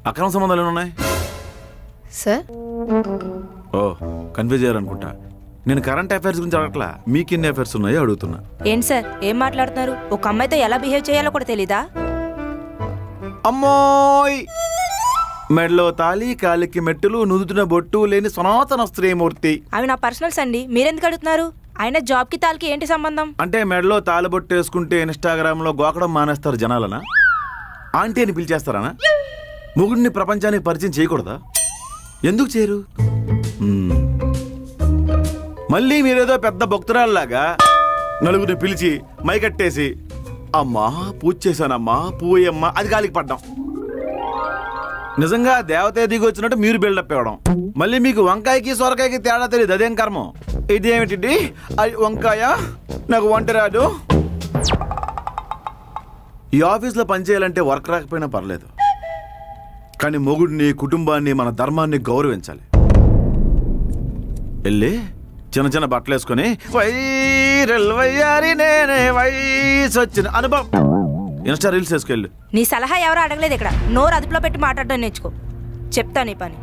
అక్రమ సంబంధాలు ఏమున్నాయి సార్? ఓ కన్ఫ్యూజ్ అయ్యారనుకుంటా. నేను కరెంట్ అఫైర్స్ గురించి అడగట్లా, మీకు ఎన్ని అఫైర్స్ ఉన్నాయో అడుగుతున్నా. ఏంటి సార్ ఏం మాట్లాడుతున్నారు? ఒక అమ్మాయితో ఎలా బిహేవ్ చేయాలో కూడా తెలీదా? అమ్మోయ్, మెడలో తాళి, కాలికి మెట్టులు, నుదుటిన బొట్టు లేని సనాతన స్త్రీమూర్తి. అవి నా పర్సనల్స్ అండి, మీరెందుకు అడుగుతున్నారు? ఆయన జాబ్కి తాళికి ఏంటి సంబంధం? అంటే మెడలో తాళి బొట్టు వేసుకుంటే ఇన్స్టాగ్రామ్లో గోకడం మానేస్తారు జనాలనా? ఆంటీ అని పిలిచేస్తారనా? మొగుడిని ప్రపంచానికి పరిచయం చేయకూడదా? ఎందుకు చేయరు? మళ్ళీ మీరేదో పెద్ద భక్తురాల్లాగా నలుగురిని పిలిచి మైకట్టేసి అమ్మా పూజ చేశానమ్మా పూయమ్మా అది గాలికి పడ్డాం. నిజంగా దేవత దిగి వచ్చినట్టు మీరు బిల్డప్ ఇవ్వడం. మళ్ళీ మీకు వంకాయకి సొరకాయకి తేడా తెలియదు, అదేం కర్మం. ఇదేమిటి అది వంకాయ, నాకు వంట రాదు. ఈ ఆఫీస్లో పనిచేయాలంటే వర్క్ రాకపోయినా పర్లేదు, కానీ మొగుడిని, కుటుంబాన్ని, మన ధర్మాన్ని గౌరవించాలి. వెళ్ళి చిన్న చిన్న బట్టలు వేసుకొని వైరల్ వయ్యారి నేనే వయసు వచ్చిన అనుభవం ఇన్స్టా రీల్స్ వేసుకెళ్ళు. నీ సలహా ఎవరో అడగలేదు ఇక్కడ. నోరు అదుపులో పెట్టి మాట్లాడడం నేర్చుకో. చెప్తా నీ పని.